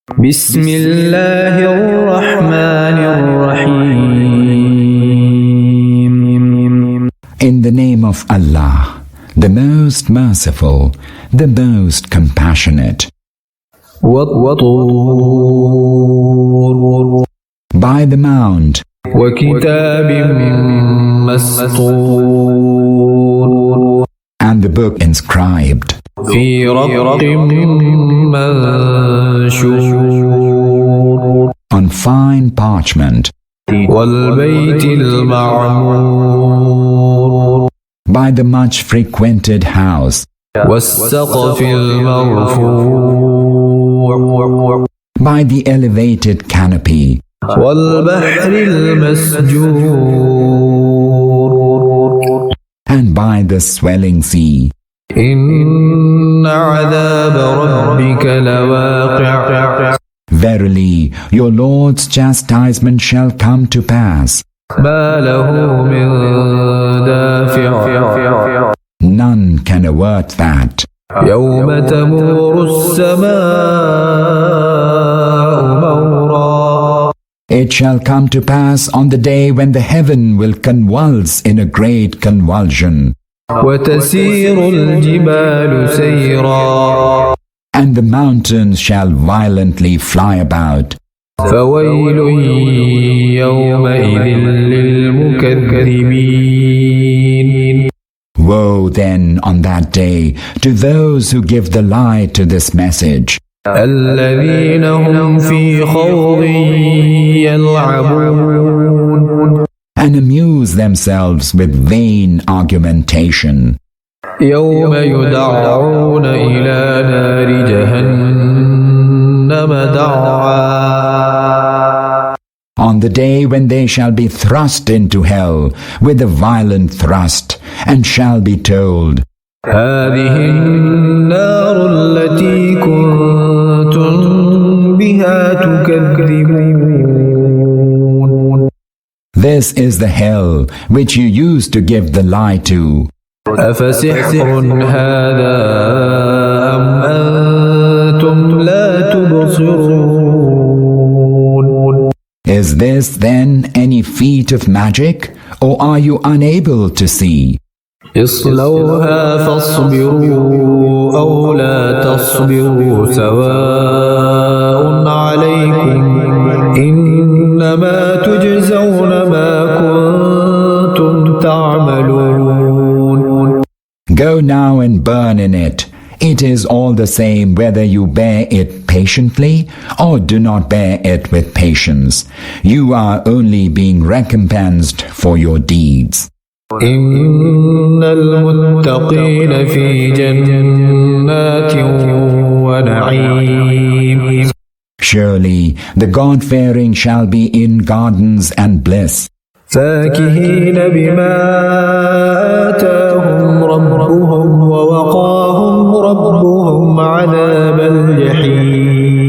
بسم الله الرحمن الرحيم. In the name of Allah, the most merciful, the most compassionate. والطور. By the mount. وكتاب مسطور. And the book inscribed. في رق منشور. On fine parchment. والبيت المعمور. By the much frequented house. والسقف المرفوع. By the elevated canopy. والبحر المسجور. And by the swelling sea. إن عذاب ربك لواقع. Verily, your Lord's chastisement shall come to pass. ما له من دافع. None can avert that. يوم تمور السماء مورا. It shall come to pass on the day when the heaven will convulse in a great convulsion. وتسير الجبال سيرا. And the mountains shall violently fly about. فويل يومئذ للمكذبين. Woe then on that day to those who give the lie to this message. الذين هم في خوض يلعبون. And amuse themselves with vain argumentation. يوم يدعون إلى نار جهنم دعا. On the day when they shall be thrust into hell with a violent thrust, and shall be told, هذه النار التي كنتم بها تكذبون. This is the hell which you used to give the lie to. أفسحر هذا أم أنتم لا تبصرون. Is this then any feat of magic, or are you unable to see? اصلوها فاصبروا أو لا تصبروا سواء عليكم إنما تجزون ما كنتم تعملون. Go now and burn in it. It is all the same whether you bear it patiently or do not bear it with patience. You are only being recompensed for your deeds. إن المتقين في جنات ونعيم. Surely the God-fearing shall be in gardens and bliss. فاكهين بما آتاهم ربهم ووقاهم ربهم عذاب الجحيم.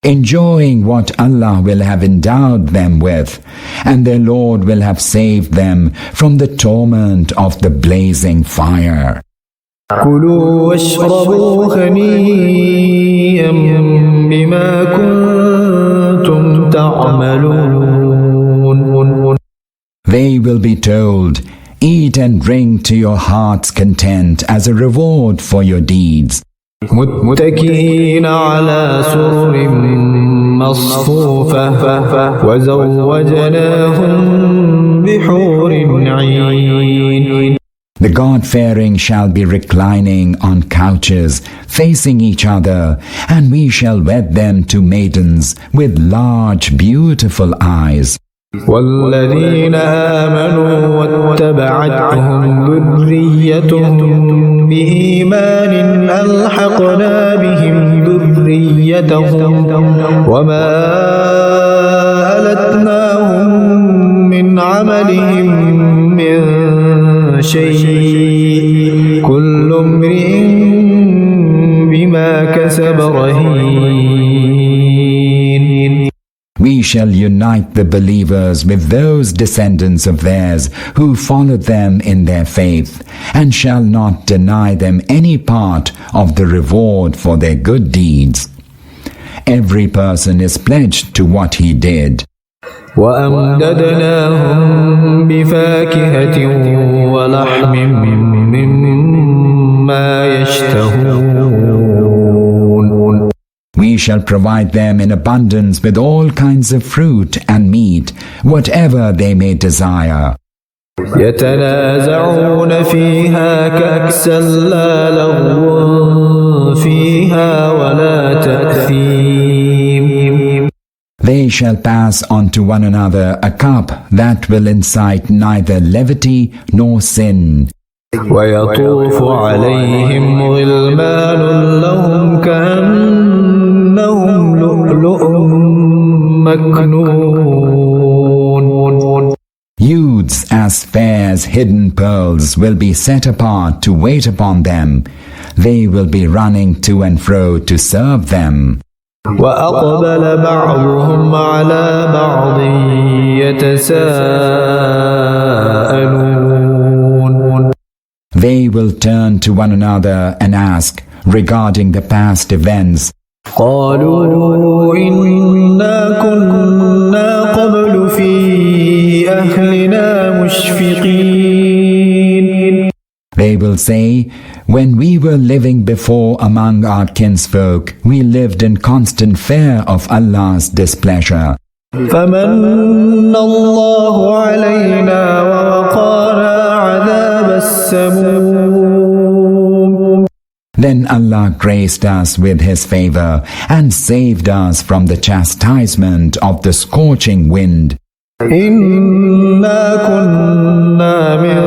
Enjoying what Allah will have endowed them with, and their Lord will have saved them from the torment of the blazing fire. كلوا واشربوا هنيئا بما كنتم تعملون. They will be told, eat and drink to your heart's content as a reward for your deeds. متكئين على سرر مصفوفة وزوجناهم بحور عين. The God-fearing shall be reclining on couches, facing each other, and we shall wed them to maidens with large, beautiful eyes. والذين آمنوا واتبعتهم ذريتهم بإيمان ألحقنا بهم ذريتهم وما ألتناهم من عملهم من شيء كل امرئ بما كسب رهين. We shall unite the believers with those descendants of theirs who followed them in their faith, and shall not deny them any part of the reward for their good deeds. Every person is pledged to what he did. وأمددناهم بفاكهة ولحم مما يشتهون. We shall provide them in abundance with all kinds of fruit and meat, whatever they may desire. يتنازعون فيها كأسا لا لغو فيها ولا تأثيم. They shall pass on to one another a cup that will incite neither levity nor sin. ويطوف عليهم غلمان لهم كأنهم لؤلؤ مكنون. Youths as fair as hidden pearls will be set apart to wait upon them. They will be running to and fro to serve them. وأقبل بعضهم على بعض يتساءلون. They will turn to one another and ask regarding the past events. قالوا إنا كنا قبل في أهلنا مشفقين. They will say, when we were living before among our kinsfolk, we lived in constant fear of Allah's displeasure. فمن الله علينا ووقانا عذاب السموم. Then Allah graced us with His favor and saved us from the chastisement of the scorching wind. إنا كنا من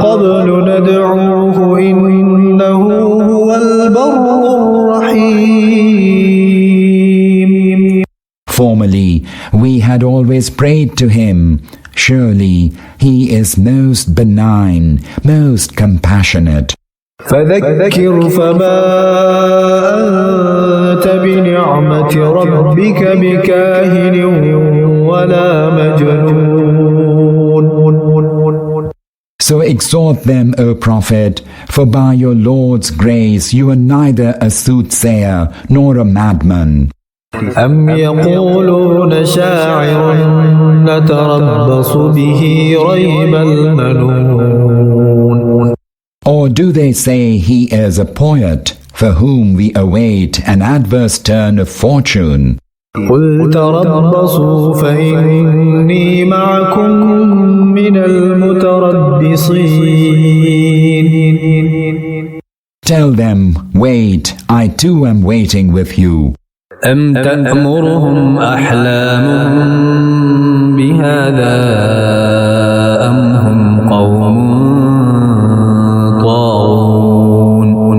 قبل ندعوه إنه هو البر الرحيم. Formerly, we had always prayed to Him. Surely, He is most benign, most compassionate. فذكر فما أنت بنعمة ربك بكاهن ولا مجنون. So exhort them, O Prophet, for by your Lord's grace you are neither a soothsayer nor a madman. أم يقولون شاعر نتربص به ريب المنون. Or do they say he is a poet for whom we await an adverse turn of fortune? قل تربصوا فإني معكم من المتربصين. Tell them, wait, I too am waiting with you. أم تأمرهم أحلامهم بهذا أم هم قوم طاغون.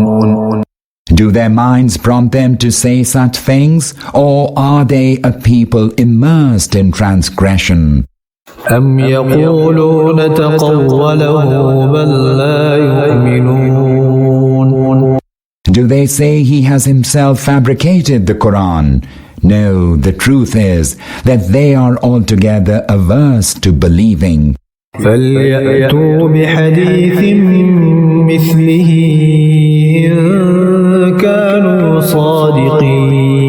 Do their minds prompt them to say such things, or are they a people immersed in transgression? أم يقولون تقوله بل لا يؤمنون. Do they say he has himself fabricated the Quran? No, the truth is that they are altogether averse to believing. فليأتوا بحديث مثله إن كانوا صادقين.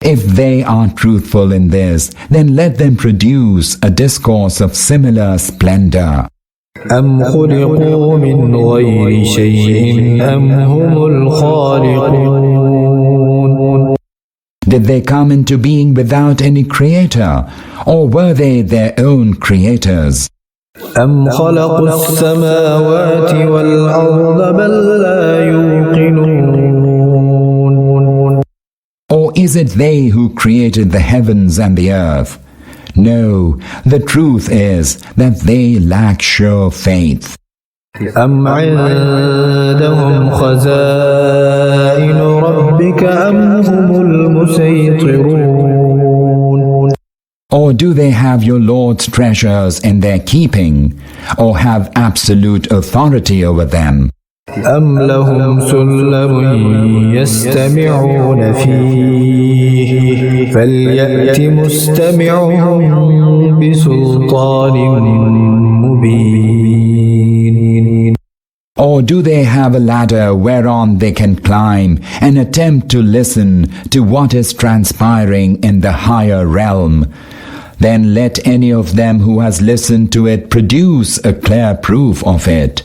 If they are truthful in this, then let them produce a discourse of similar splendor. أم خلقوا من غير شيء أم هم الخالقون. Did they come into being without any creator, or were they their own creators? أم خلقوا السماوات والأرض بل لا يوقنون. Or is it they who created the heavens and the earth? No, the truth is that they lack sure faith. أم عندهم خزائن ربك أم هم المسيطرون. Or do they have your Lord's treasures in their keeping, or have absolute authority over them? أم لهم سلم يستمعون فيه فليأت مستمعهم بسلطان مبين. Or do they have a ladder whereon they can climb and attempt to listen to what is transpiring in the higher realm? Then let any of them who has listened to it produce a clear proof of it.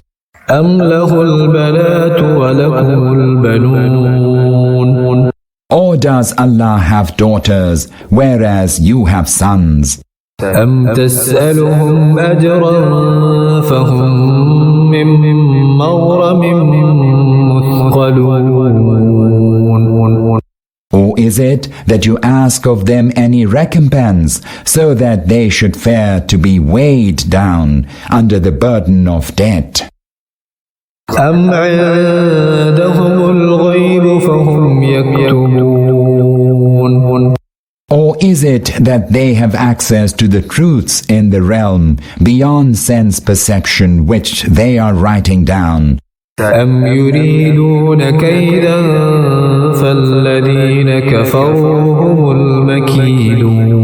أم له البنات ولكم البنون Or does Allah have daughters, whereas you have sons? أم تسألهم أجرا فهم من مغرم مثقلون Or is it that you ask of them any recompense, so that they should fare to be weighed down under the burden of debt? أم عندهم الغيب فهم يكتبون Or is it that they have access to the truths in the realm beyond sense perception which they are writing down? أم يريدون كيدا فالذين كفروا هم المكيدون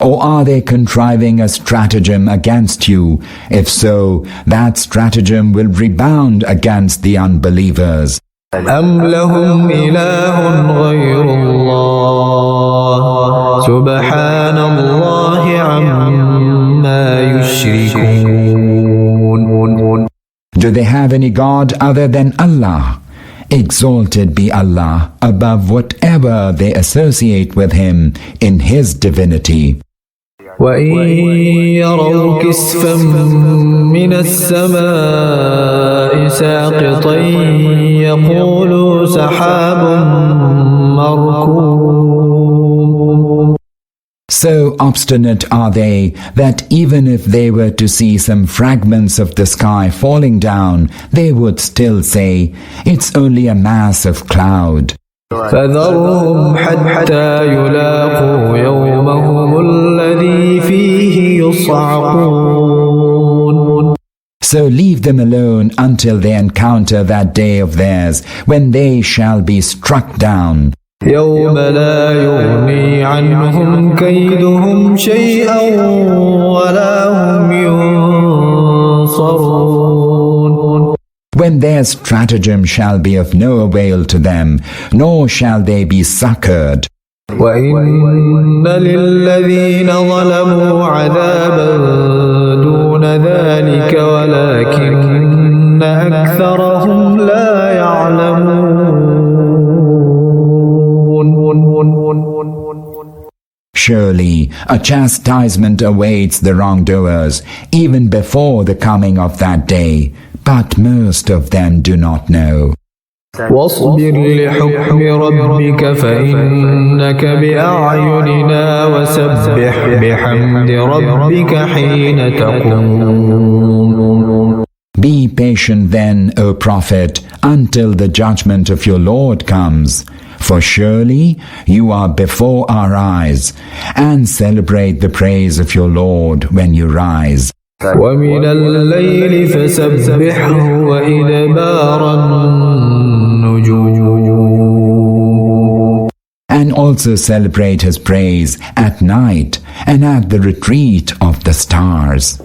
Or are they contriving a stratagem against you? If so, that stratagem will rebound against the unbelievers. أم لهم إله غير الله سبحان الله عما يشركون Do they have any God other than Allah? Exalted be Allah above whatever they associate with Him in His divinity. وإن يروا كسفا من السماء ساقطا يقولوا سحاب مركوم So obstinate are they that even if they were to see some fragments of the sky falling down, they would still say, it's only a mass of cloud. فذرهم حتى يلاقوا يومهم الذي فيه يصعقون So leave them alone until they encounter that day of theirs when they shall be struck down. يوم لا يغني عنهم كيدهم شيئا ولا هم ينصرون When their stratagem shall be of no avail to them, nor shall they be succored. وإن للذين ظلموا عذابا دون ذلك ولكن أكثرهم لا يعلمون Surely a chastisement awaits the wrongdoers even before the coming of that day, but most of them do not know. واصبر لحكم ربك فإنك بأعيننا وسبح بحمد ربك حين تقوم Be patient then, O Prophet, until the judgment of your Lord comes. For surely you are before our eyes, and celebrate the praise of your Lord when you rise. ومن الليل فسبحه وإدبار النجوم And also celebrate His praise at night and at the retreat of the stars.